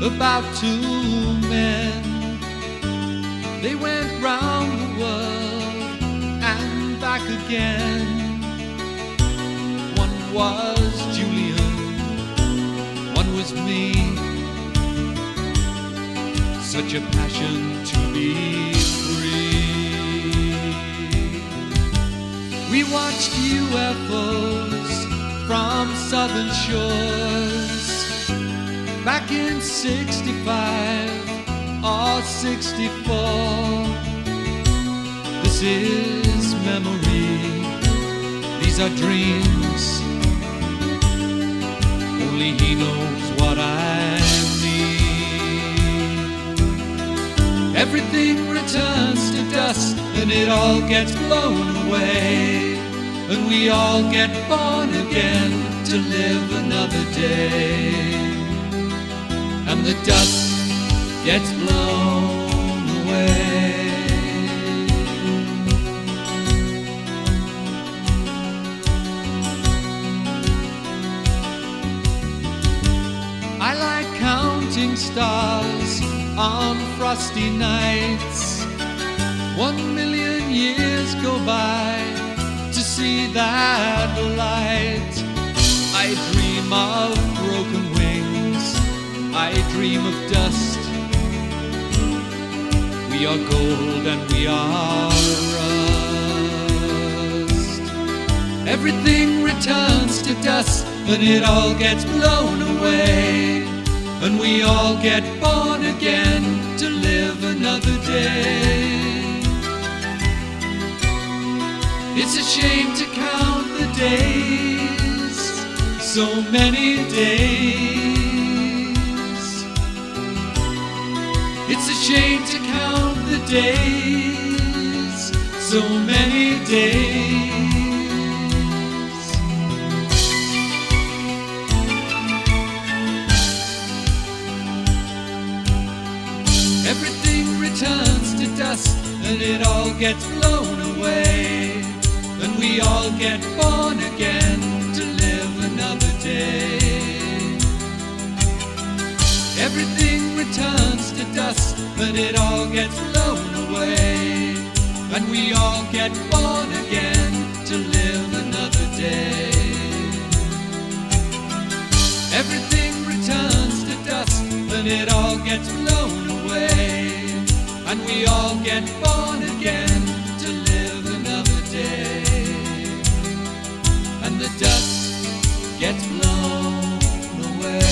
about two men. They went round the world and back again. One was Julian, one was me. Such a passion to be free. We watched UFOs from southern shores back in 65 or 64. This is memory, these are dreams. Only he knows what I mean. Everything returns to dust and it all gets blown away, and we all get born again to live another day. And the dust gets blown away. I like counting stars on frosty nights. 1 million years go by to see that light. I dream of broken wings, I dream of dust. We are gold and we are rust. Everything returns to dust and it all gets blown away, and we all get born again to live another day. It's a shame to count the days, so many days. It's a shame to count the days, so many days. Everything returns to dust and it all gets blown away, and we all get born again to live another day. Everything returns to dust and it all gets blown away, and we all get born again to live another day. Everything returns to dust and it all gets blown away, and we all get born again to live another day. And the dust gets blown away.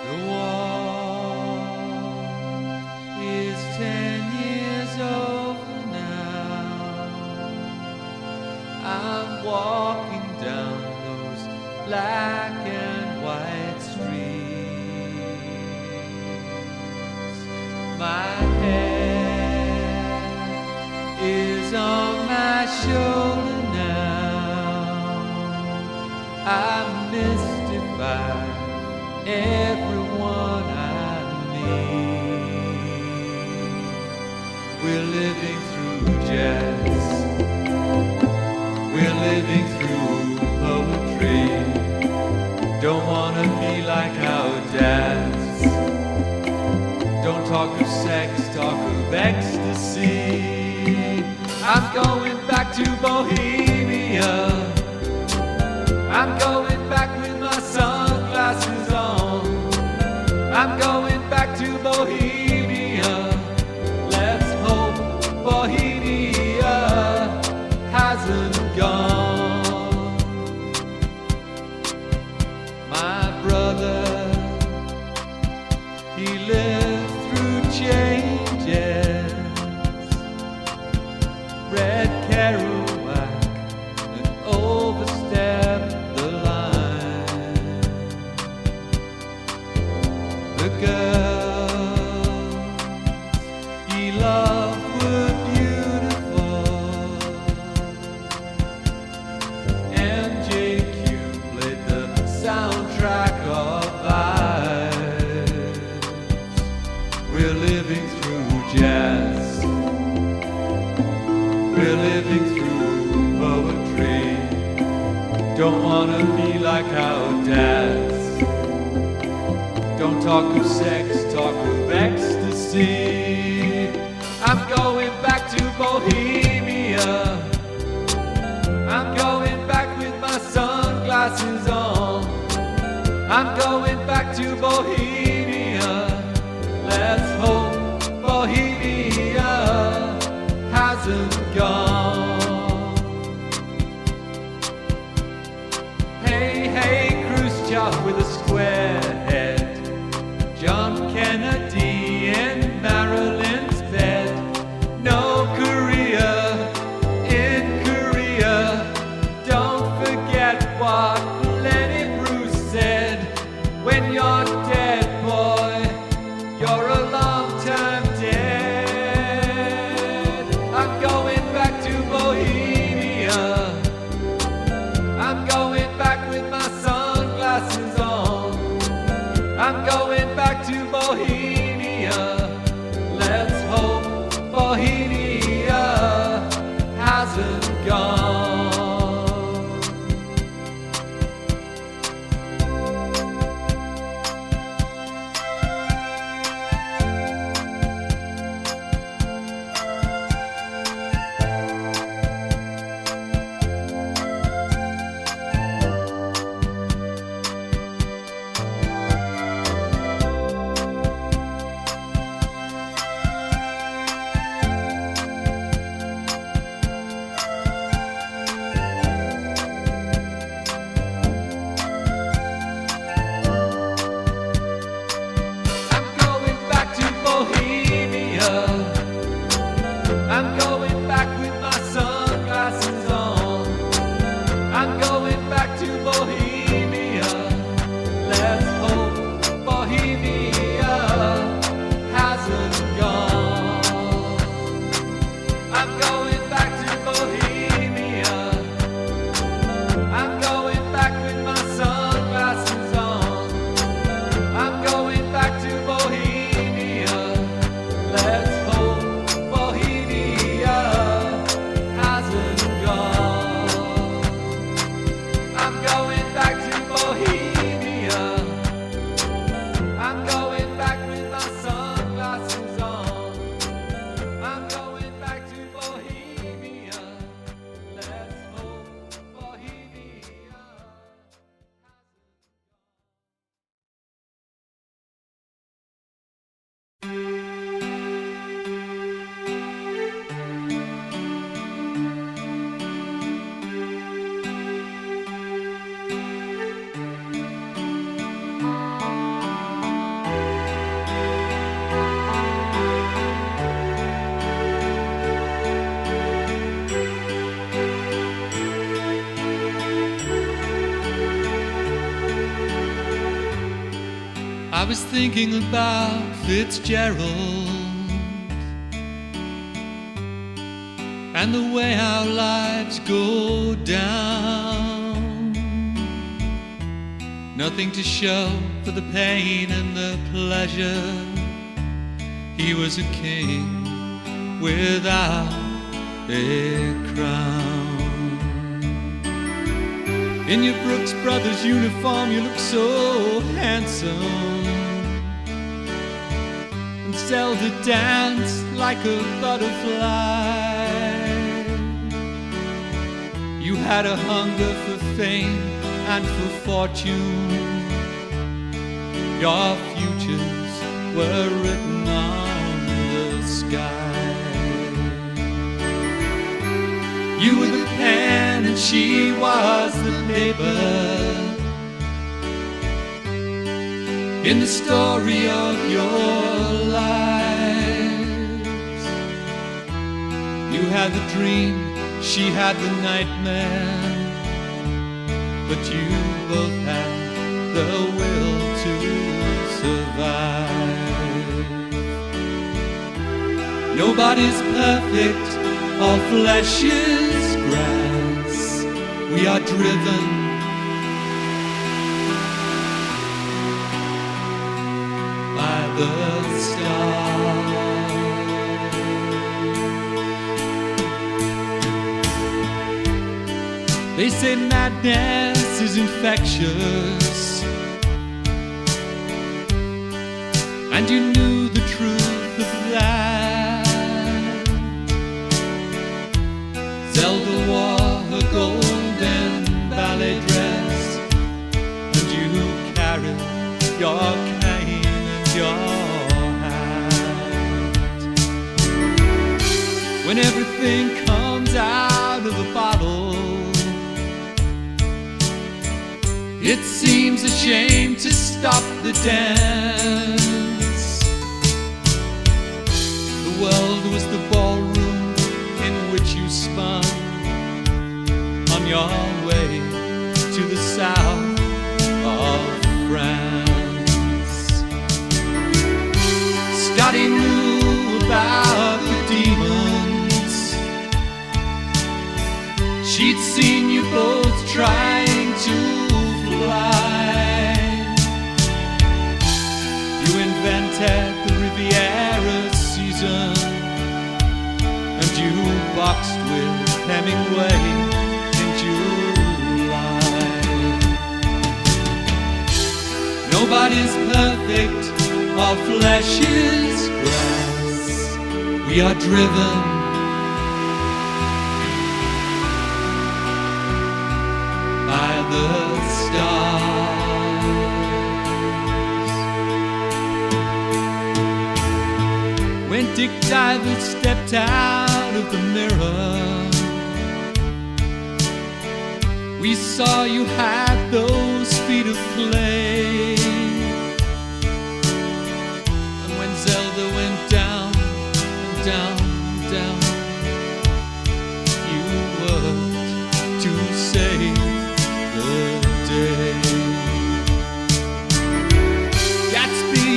The war is 10 years over now. I'm walking down those black and white streets. My head is on my shoulder now. I'm mystified, everyone I meet. We're living through jazz, we're living through poetry. Don't wanna be like our dads. Don't talk of sex, talk of ecstasy. I'm going back to Bohemia. I'm going back with my sunglasses on. I'm going back to Bohemia. Let's hope Bohemia hasn't gone. My brother, he lived through changes. don't wanna be like our dads. Don't talk of sex, talk of ecstasy. I'm going back to Bohemia. I'm going back with my sunglasses on. I'm going back to Bohemia. Let's hope Bohemia hasn't gone. Hey, hey, Khrushchev with a square head, John Kennedy in Marilyn's bed. No Korea in Korea. Don't forget what Lenny Bruce said. When you're dead, boy, you're a long time dead. I'm going back to Bohemia. I'm going back with my sunglasses on. I'm going back to Bohemia. Let's hope Bohemia hasn't gone. I'm going back with my sunglasses on. I'm going back to Bohemia. Let's hope Bohemia hasn't gone. I'm going back to Bohemia. I'm going back with my sunglasses on. I'm going back to Bohemia. Let's hope Bohemia hasn't gone. I'm going back to Bohemia. I'm going back with my sunglasses on. I'm going back to Bohemia. Let's hope Bohemia I was thinking about Fitzgerald and the way our lives go down. Nothing to show for the pain and the pleasure. He was a king without a crown. In your Brooks Brothers uniform you look so handsome, and Zelda danced like a butterfly. You had a hunger for fame and for fortune. Your futures were written on the sky. You were the pen and she was the paper in the story of your lives. You had the dream, she had the nightmare, but you both had the will to survive. Nobody's perfect, all flesh is grass. We are driven by the stars. They say madness was infectious, and you knew the truth of that. Zelda wore her golden ballet dress, and you carried your cane and your hat. When everything comes out of the bottle, it seems a shame to stop the dance. The world was the ballroom in which you spun on your way to the south of France. Scotty knew about the demons. She'd seen you both trying to fly. You invented the Riviera season, and you boxed with Hemingway in July. Nobody's perfect, all flesh is grass. We are driven by the stars. When Dick Divers stepped out of the mirror, we saw you had those feet of clay. And when Zelda went down, down, down, you worked to save the day. Gatsby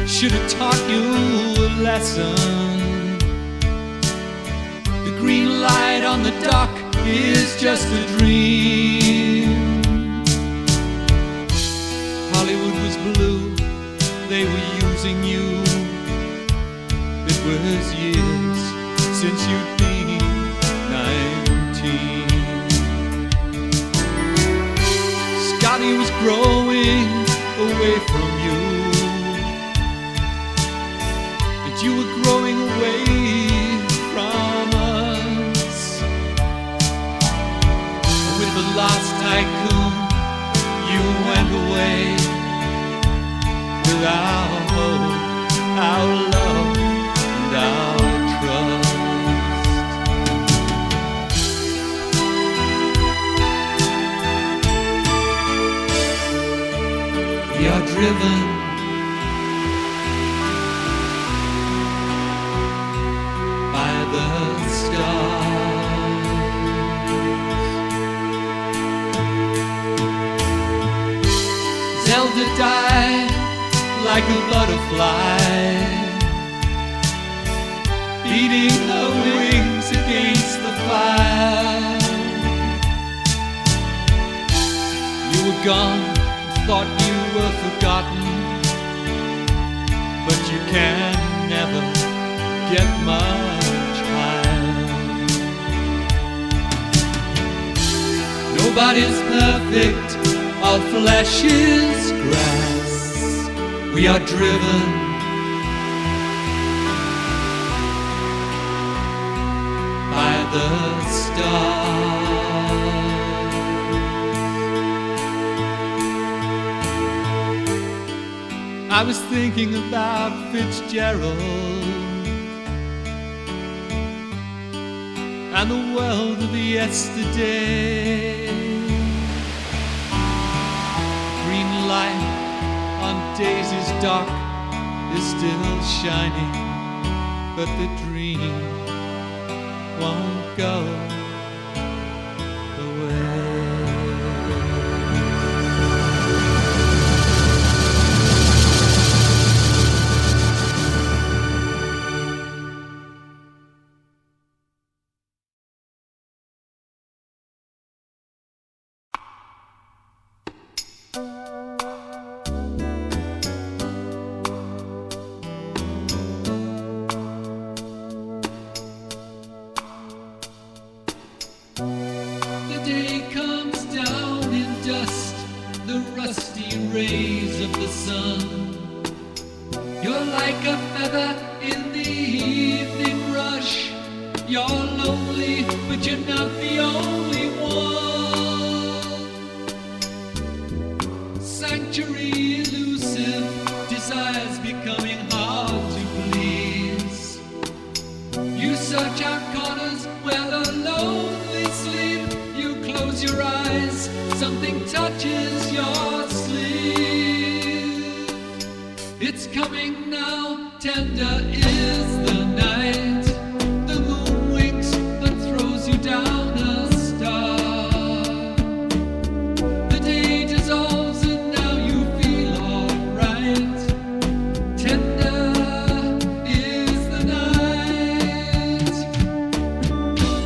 should have taught you a lesson. The green light on the dock is just a dream. Hollywood was blue, they were using you. It was years since you'd been 19. Scotty was growing away from you, and you were growing away from us. With the last tycoon, you went away with our hope, our love, and our trust. We are driven by the stars. Zelda died like a butterfly, beating her wings against the fire. You were gone, thought you were forgotten, but you can never get much higher. Nobody's perfect, all flesh is grass. We are driven by the stars. I was thinking about Fitzgerald and the world of yesterday. Green light on Daisy's dock is still shining, but the dream won't go away. dusty rays of the sun. You're like a feather in the evening rush. You're lonely, but you're not the only one. Sanctuary elusive, desires becoming hard to please. You search out corners where the lonely sleep. You close your eyes, something touches your sleeve. It's coming now, tender is the night. The moon winks but throws you down a star. The day dissolves and now you feel alright. Tender is the night.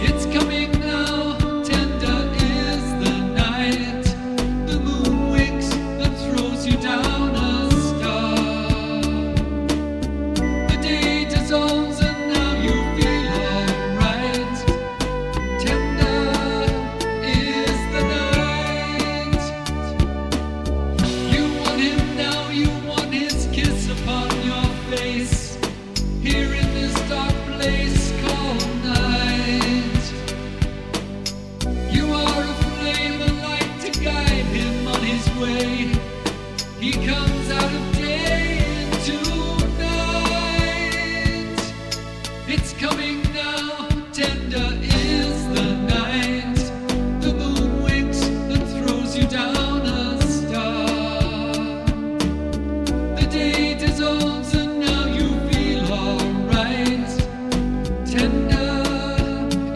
It's coming now, tender is the night. The moon winks but throws you down a star. The day dissolves and now you feel alright. Tender is the night. You want him now, you want his kiss upon your face. Here in this dark place called night. You are a flame, a light to guide him on his way. He comes out of day into night. It's coming now, tender is the night. The moon winks and throws you down a star. The day dissolves and now you feel alright. Tender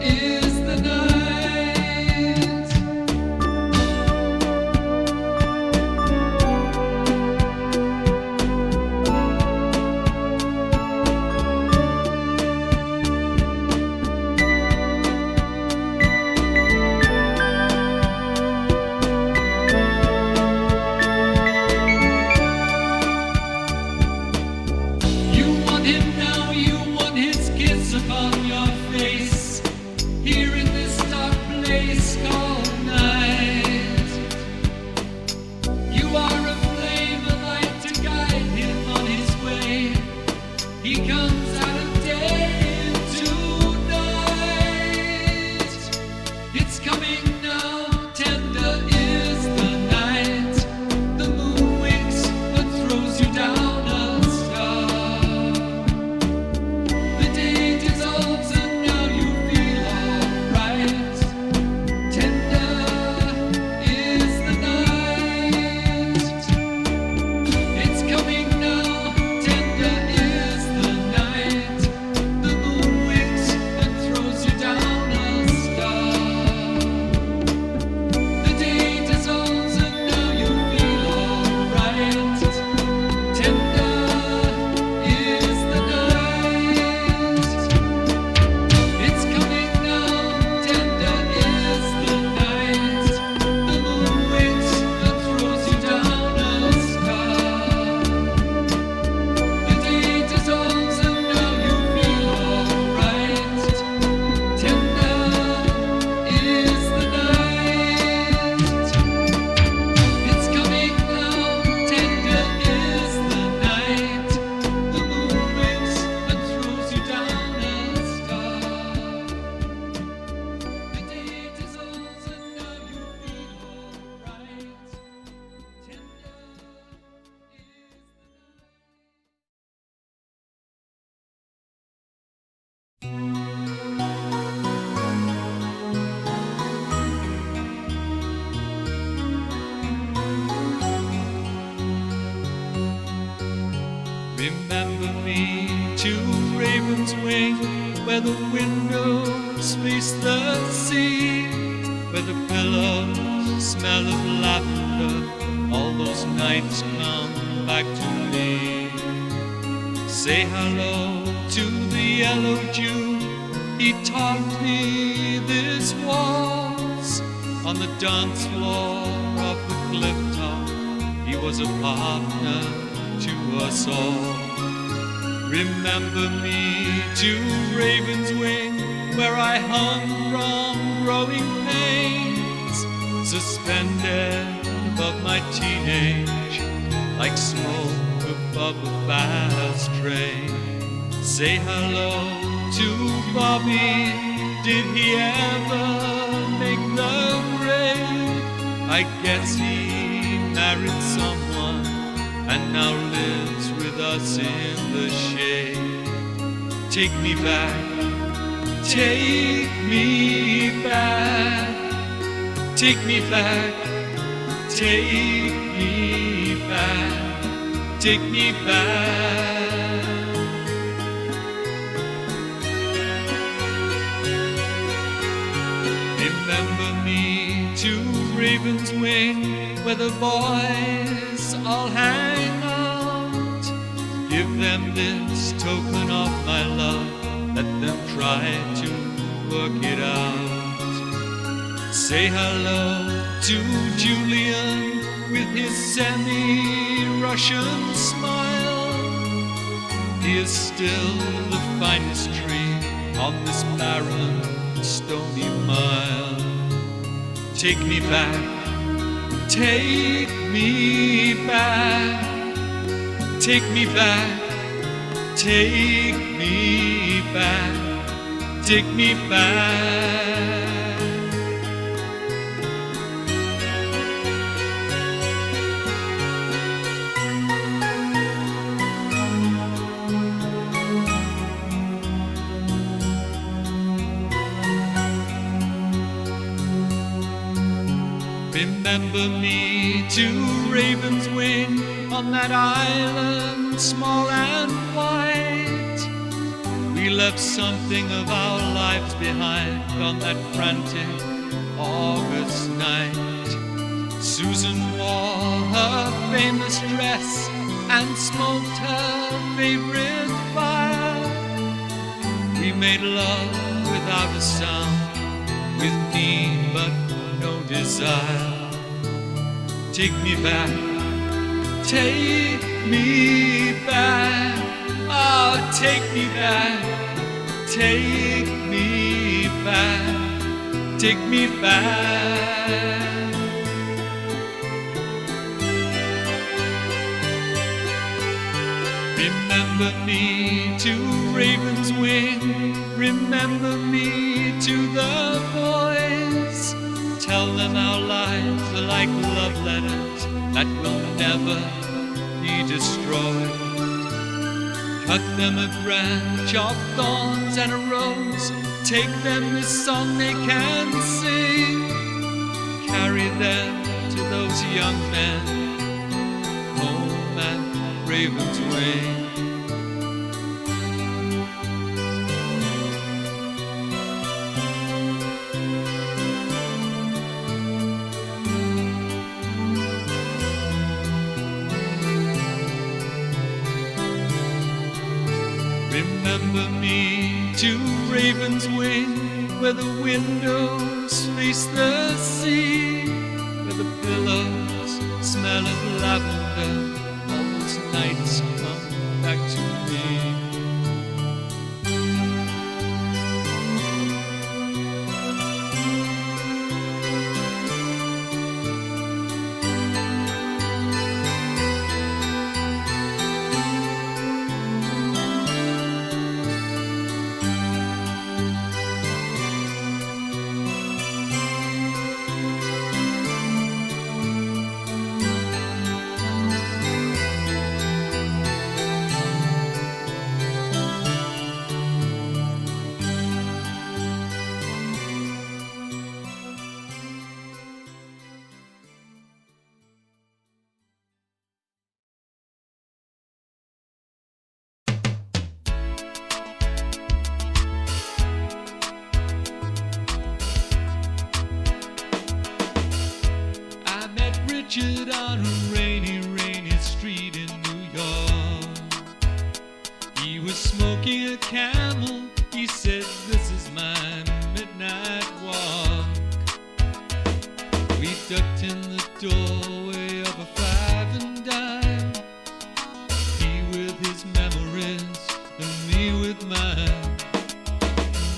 is the night. You want him now, you want his kiss upon your face. Here in this dark place called night. You are a flame, a light to guide him on his way. He comes out of day into night. It's coming now, tender is the night. The moon winks but throws you down a star. The day dissolves and now you feel alright. Tender is the night. It's coming now, tender is the night. The moon winks and throws you down a star. The day dissolves and now you feel alright. Tender is the night. It's coming now, tender is the night. The moon winks and throws you down a star. The day dissolves and now you feel alright. Tender is the night. It's coming now, tender is the night. The moon winks and throws you down a star. The day dissolves and now you feel alright. Tender is the Remember me to Ravenswing, where the windows face the sea, where the pillows smell of lavender. All those nights come back to me. Say hello to the yellow Jew. He taught me this waltz on the dance floor of the cliff top. He was a partner to us all. Remember me to Ravenswing, where I hung from growing pains, suspended above my teenage, like smoke above a fast train. Say hello to Bobby, did he ever make the grade? I guess he married someone and now lives with us in the shade. Take me back, take me back, take me back, take me back, take me back. Remember me to Ravenswing, where the boys all hang out. Give them this token of my love, let them try to work it out. Say hello to Julian with his semi-Russian smile. He is still the finest tree on this barren, stony mile. Take me back, take me back, take me back, take me back, take me back. Remember me to Ravenswing, on that island small and white. We left something of our lives behind on that frantic August night. Susan wore her famous dress and smoked her favorite fire. We made love without a sound, with need but no desire. Take me back, take me back, oh, take me back, take me back, take me back. Remember me to Ravenswing, remember me to the boys. Tell them our lives are like love letters that will never be destroyed. Cut them a branch of thorns and a rose, take them this song they can sing. Carry them to those young men home at Ravenswing. Remember me to Ravenswing, where the windows face the sea, where the pillows smell of lavender. All those nights come back to me. Richard on a rainy, rainy street in New York. He was smoking a Camel. He said, "This is my midnight walk." We ducked in the doorway of a five and dime. He with his memories and me with mine.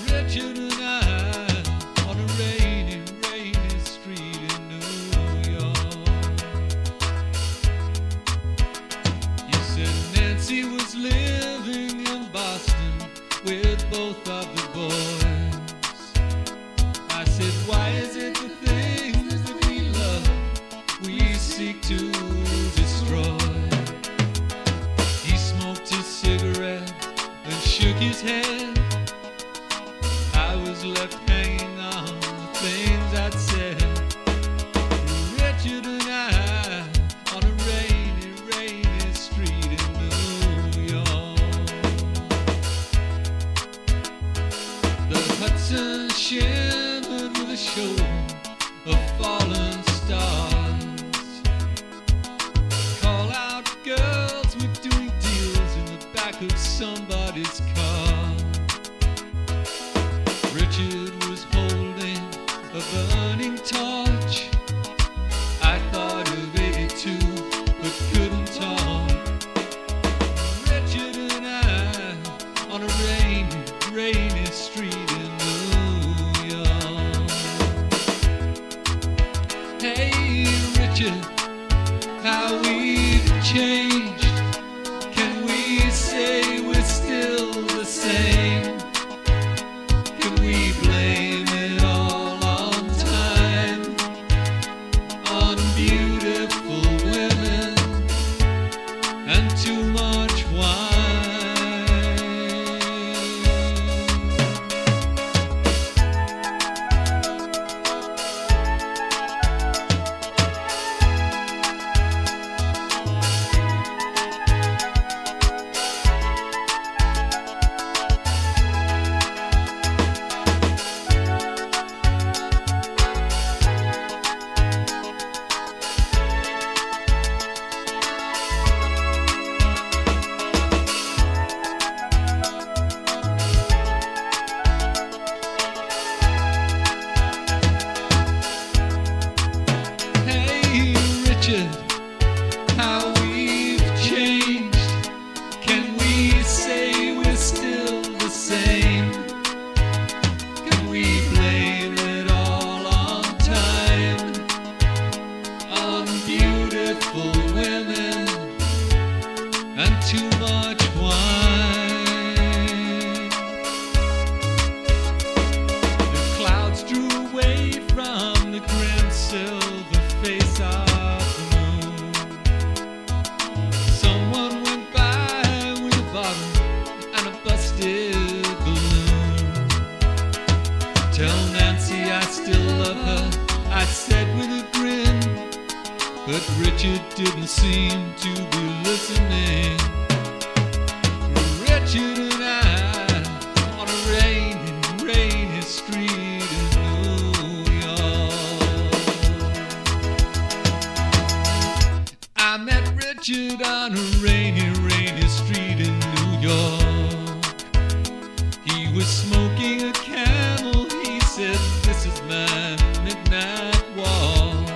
Richard and I on a rainy, rainy street in New York. Nancy was living in Boston with both of the boys. I said, why is it the things that we love we seek to destroy? He smoked his cigarette and shook his head. I was left hanging on the things I'd said. Richard and I on a rainy, rainy street in New York. The Hudson shimmered with a show of fallen stars. Call out girls, we're doing deals in the back of somebody's car. Richard was holding a burning torch. I thought of 82, but couldn't talk. Richard and I on a rainy, rainy street in New York. Hey Richard, how we've changed. Can we say we're still the same? Can we blame it all on time, on beautiful women and too much wine? Hey Richard, how we've changed. Can we say we're still the same? Can we blame it all on time, on beautiful women and too much wine? The clouds drew away from the grim silver face of the moon. Someone went by with a bottle and a busted balloon. Tell Nancy I still love her, I said with a grin, but Richard didn't seem to be listening. Richard and I on a rainy, rainy street in New York. I met Richard on a rainy, rainy street in New York. He was smoking a Camel. He said, this is my midnight walk.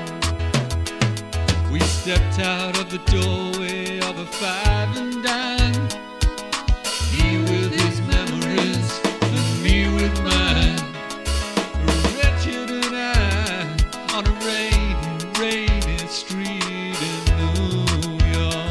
We stepped out of the doorway of a five and dime. He with his memories and me with mine. Richard and I on a rainy, rainy street in New York.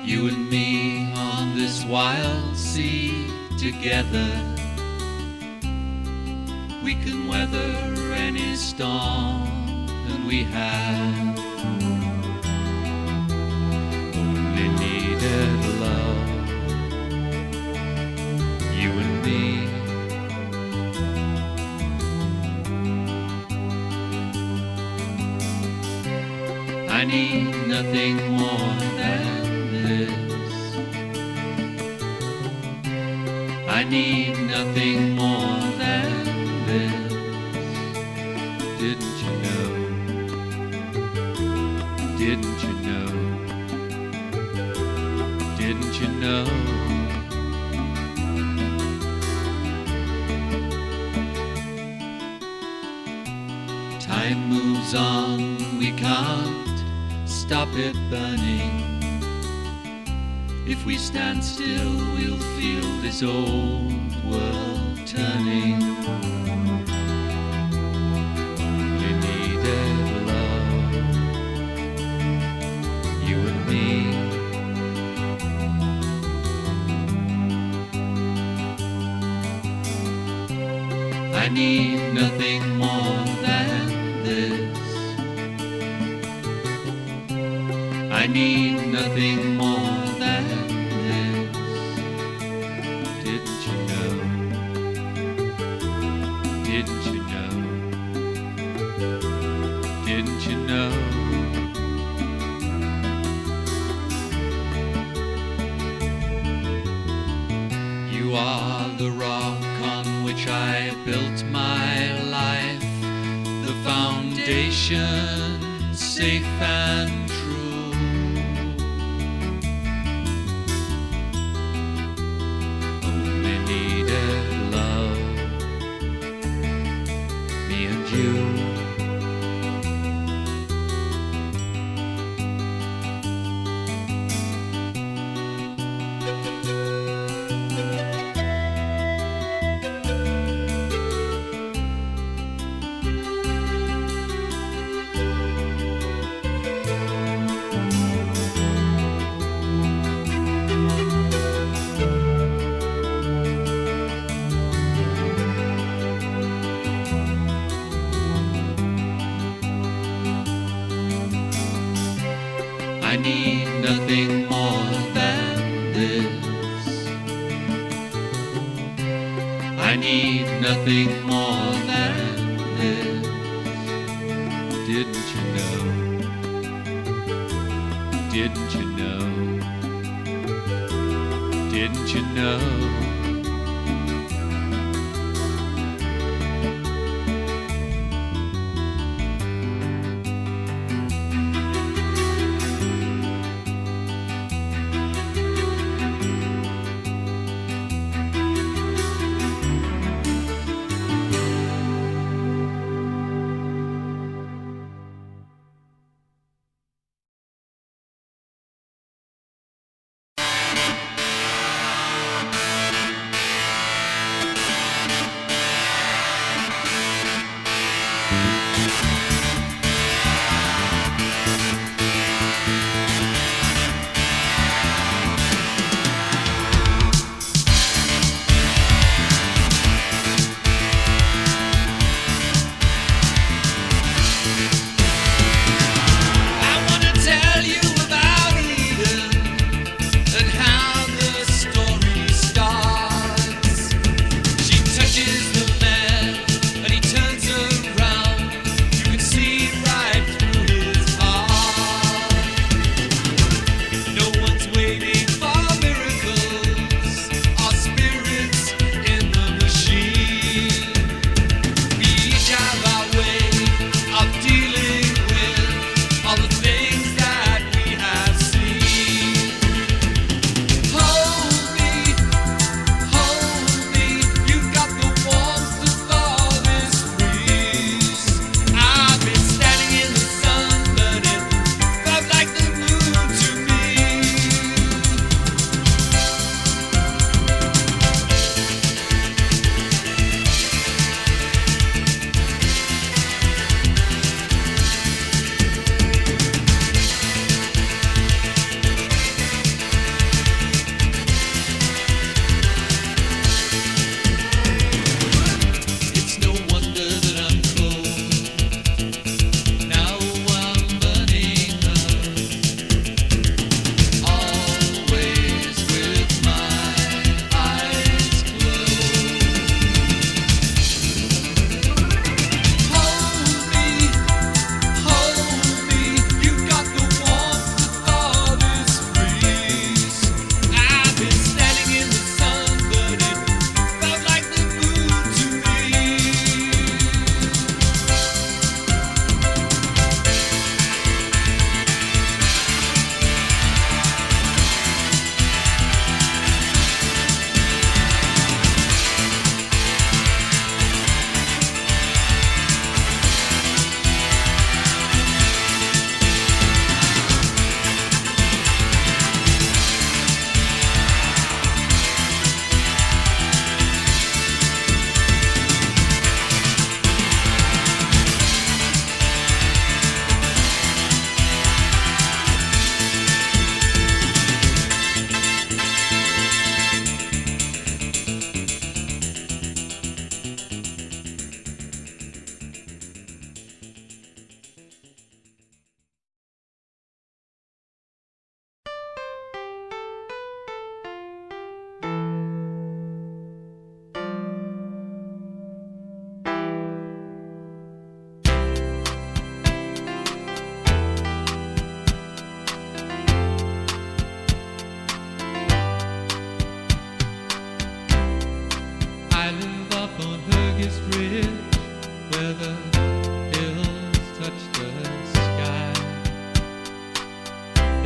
You and me on this wild sea together, we can weather any storm, and we have only needed love. You and me, I need nothing more than I need nothing more than this. Didn't you know? Didn't you know? Didn't you know? Time moves on, we can't stop it burning. If we stand still, we'll feel this old world turning. Only needed love, you and me. I need nothing more than this. I need nothing more than this. Didn't you know? Didn't you know? Didn't you know? You are the rock on which I built my life, the foundation safe and true. Only needed love, me and you. I need nothing more than this. I need nothing more than this. Didn't you know? Didn't you know? Didn't you know?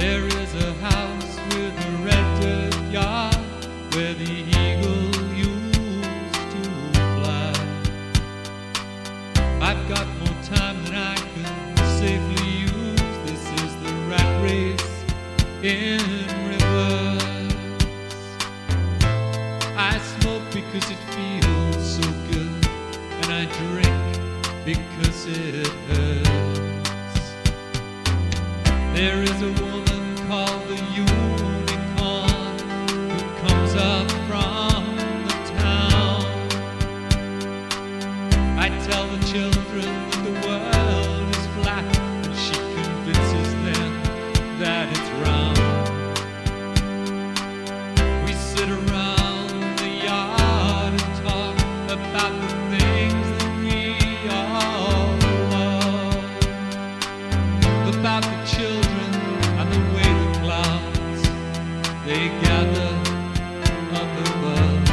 There is a house with a red dirt yard where the eagle used to fly. I've got more time than I can safely use. This is the rat race in rivers. I smoke because it feels so good, and I drink because it hurts. There is a woman called the unicorn who comes up from the town. I tell the children that the world is flat, and she convinces them that it's round. We sit around the yard and talk about the things that we all love, about the children and the way the clouds they gather up above.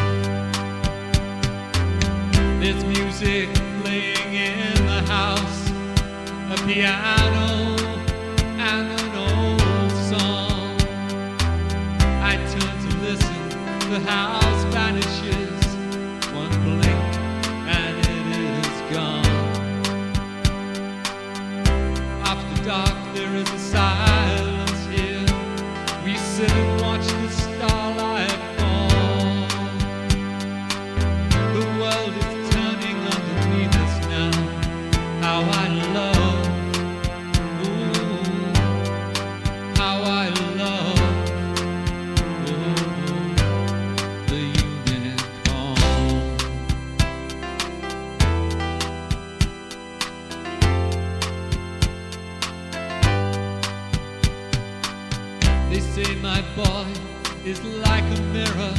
There's music playing in the house, a piano and an old song. I turn to listen, the house vanishes, one blink and it is gone. After dark there is a silence here. We sit and watch the starlight fall. The world is turning underneath us now. How I love, ooh, how I love, ooh, the unicorn. They say my boy is like a mirror,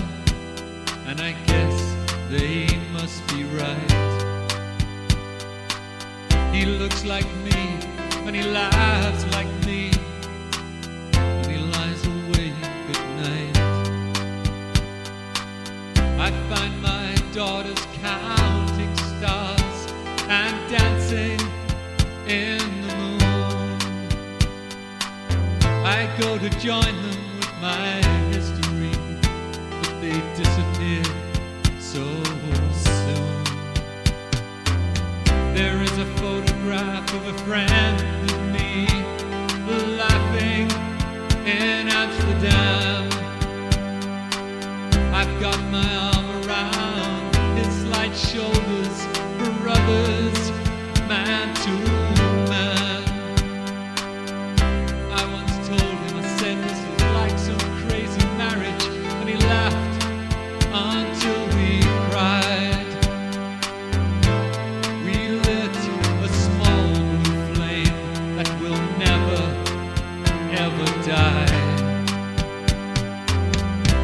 and I guess they must be right. He looks like me, and he laughs like me, and he lies awake at night. I find my daughters counting stars and dancing in the moon. I go to join them with my history, but they disappear so soon. There is a photograph of a friend of me laughing in Amsterdam. I've got my arm around his slight shoulders, brothers, man to man. I once told him, I said this is like some crazy marriage, and he laughed until we cried. We lit a small blue flame that will never, ever die.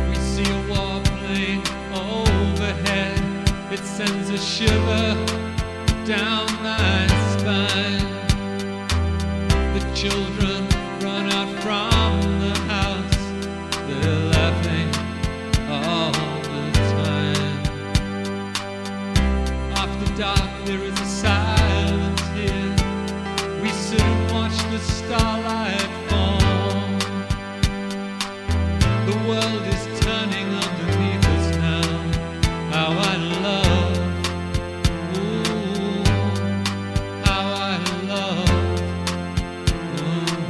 We see a warplane overhead, it sends a shiver down my spine. The children run out from the house, they're laughing all the time. After dark there is a silence here. We sit and watch the starlight fall. The world is turning underneath us now. How I love, ooh, how I love, ooh,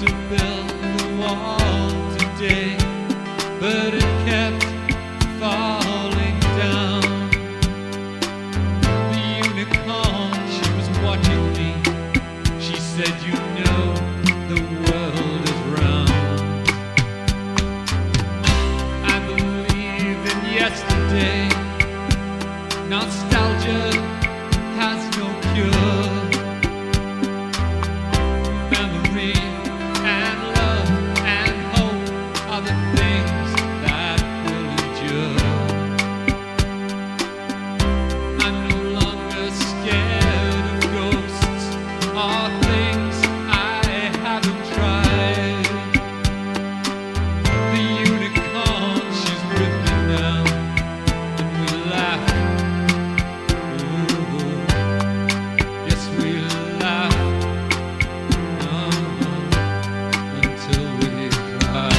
to build the wall today, but it kept falling down. The unicorn, she was watching me. She said, you know, the world is round. I believe in yesterday. Nostalgia has no cure. Memory and love and hope are the things that will endure. I'm no longer scared of ghosts or things I haven't tried. The unicorn, she's with me now, and we laugh. Ooh, yes, we laugh until we cry.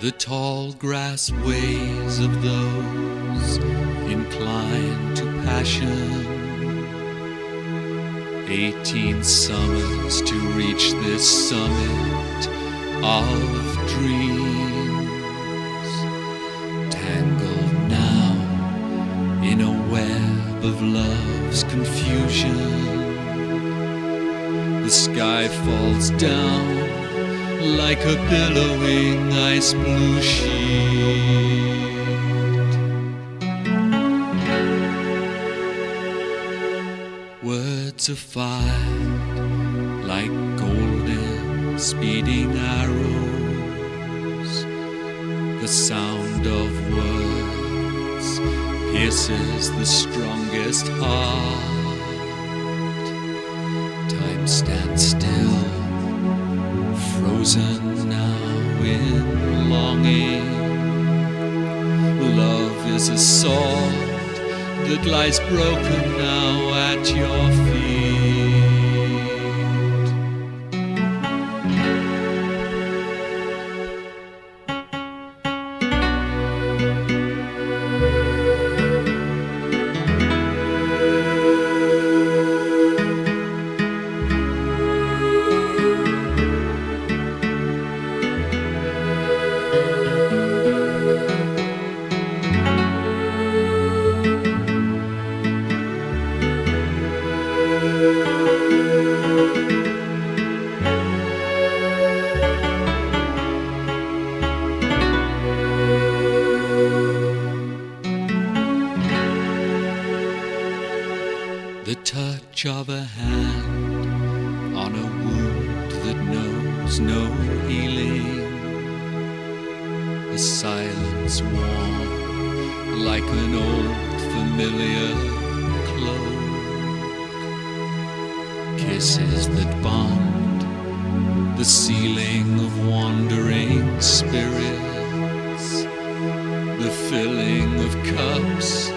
The tall grass ways of those inclined to passion. 18 summers to reach this summit of dreams, tangled now in a web of love's confusion. The sky falls down like a billowing ice blue sheet. Words of fire like golden speeding arrows. The sound of words pierces the strongest heart. Time stands still, frozen now in longing. Love is a sword that lies broken now at your feet. touch of a hand on a wound that knows no healing. A silence warm like an old familiar cloak. Kisses that bond the ceiling of wandering spirits. The filling of cups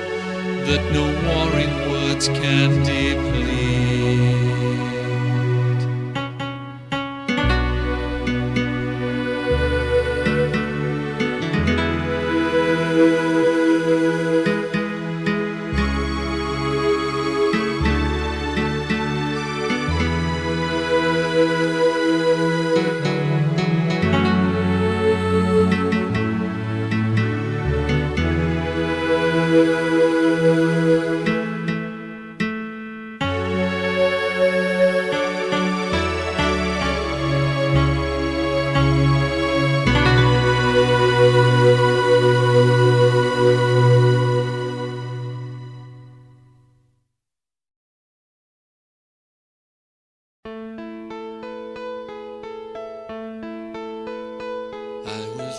that no warring words can deplete.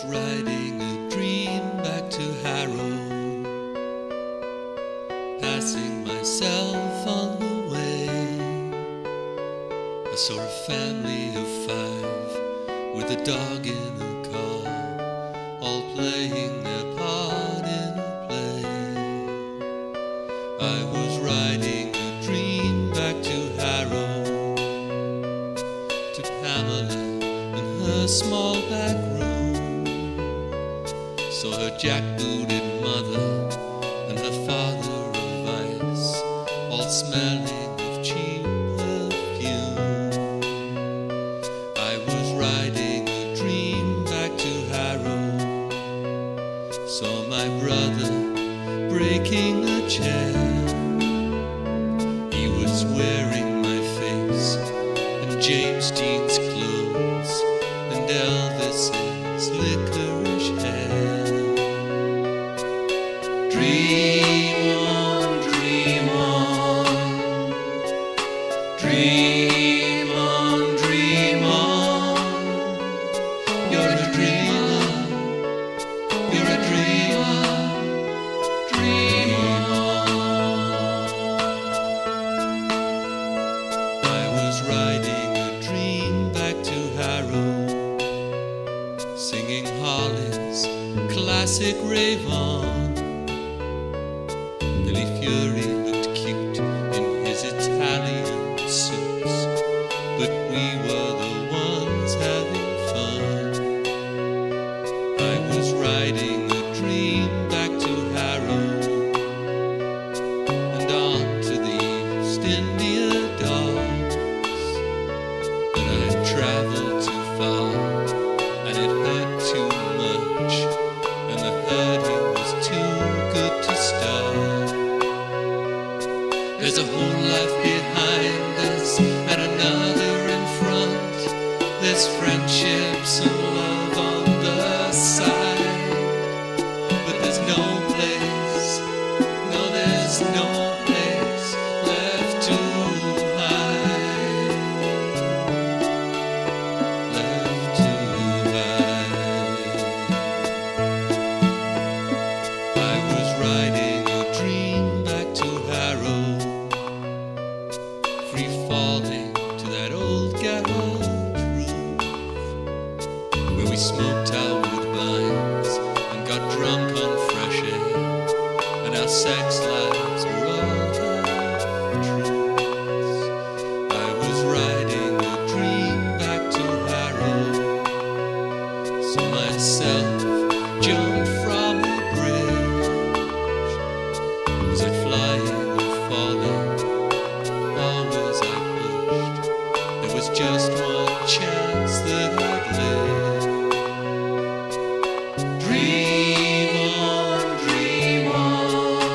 Riding a dream back to Harrow, passing myself on the way. I saw a family of 5 with a dog in a car, all playing their part in a play. I was riding a dream back to Harrow, to Pamela in her small back room. Saw her jackbooted mother and her father of ice, all smelling of cheap perfume. I was riding a dream back to Harrow, saw my brother breaking a chair. He was wearing my face and James Dean's clothes and Elvis's licorice hair. Dream on, dream on, dream on, dream on. You're a dreamer, you're a dreamer, dream on. I was riding a dream back to Harrow, singing Hollis' classic Ravenswing. Fury looked cute in his Italian suits, but we were the ones having fun. I was riding a dream back to Harrow, and on to the East India Docks. But I had travelled too far, and it hurt too much, and the hurting was too good to stop. There's a whole life behind us and another in front. There's friendships and love on the side, but there's no place, no, there's no place left to hide, left to hide. I was riding a dream back to Harrow, falling to that old garage roof, where we smoked our woodbines and got drunk on fresh air, and our sex lives were all half-truths. I was riding a dream back to Harrow, saw myself jump from a bridge. Was it flying or falling? Just one chance that I'd live. Dream on, dream on,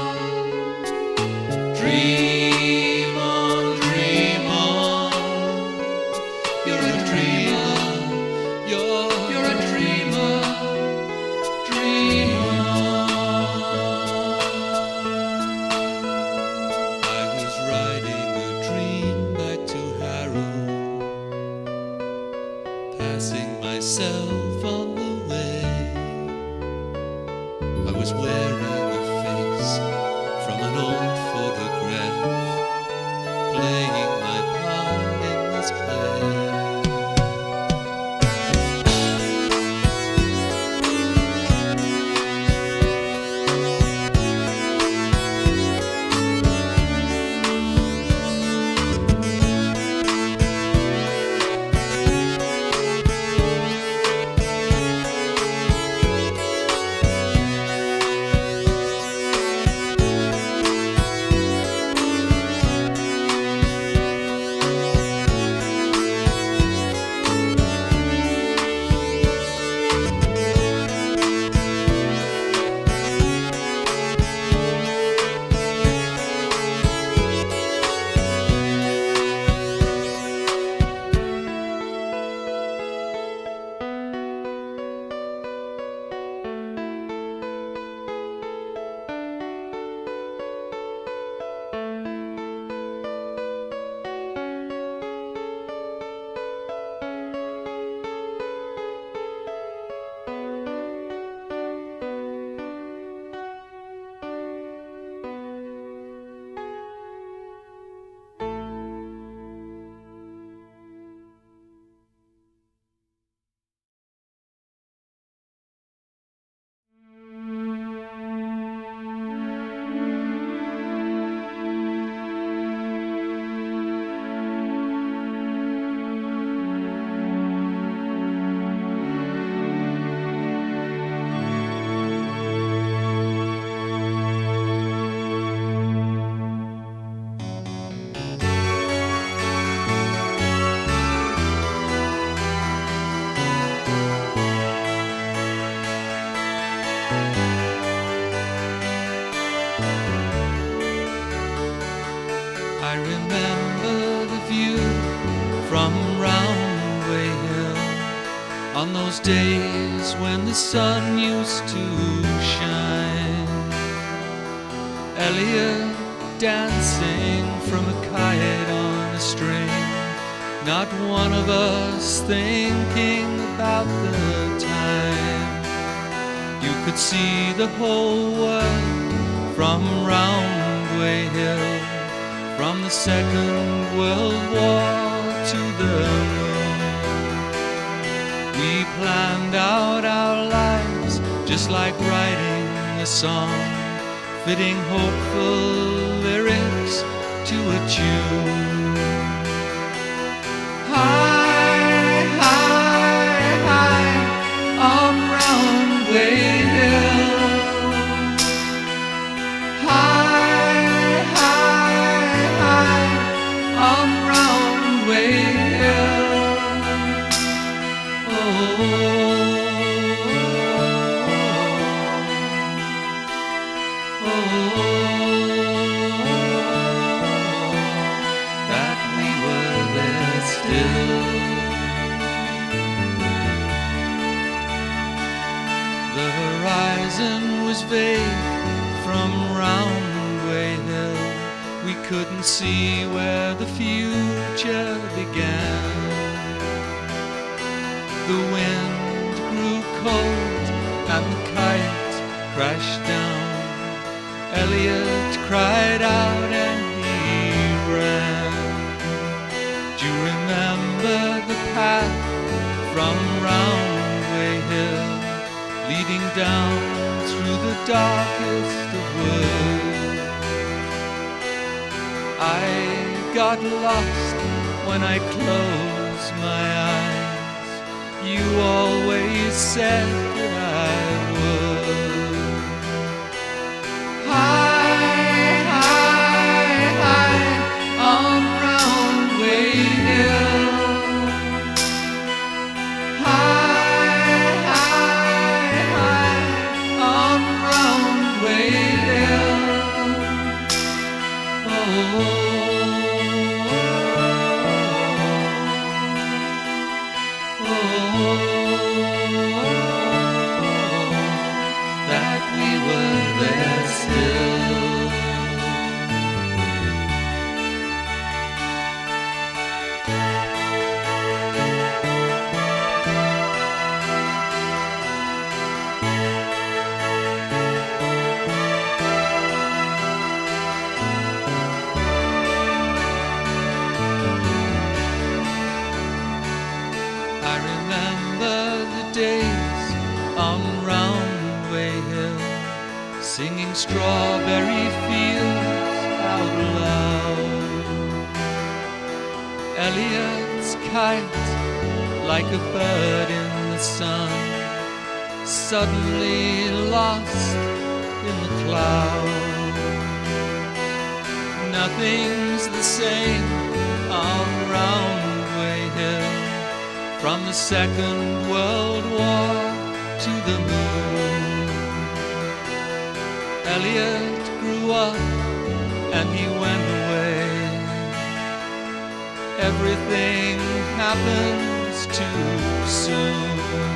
those days when the sun used to shine. Elliot dancing from a kite on a string, not one of us thinking about the time. You could see the whole world from Roundway Hill, from the Second World War to the moon. We planned out our lives just like writing a song, fitting hopeful lyrics to a tune. High, high, high on Roundway Hill. High, high, high on Roundway Hill. Oh. The horizon was vague from Roundway Hill. We couldn't see where the future began. The wind grew cold and the kite crashed down. Elliot cried out and he ran. Do you remember the path from Roundway Hill, leading down through the darkest of woods? I got lost when I closed my eyes. You always said that I would. High, high, high on Roundway Hill. High, high, high on Roundway Hill. Oh. Singing strawberry fields out loud. Elliot's kite, like a bird in the sun, suddenly lost in the cloud. Nothing's the same on Roundway Hill, from the Second World War to the moon. Elliot grew up and he went away. Everything happens too soon.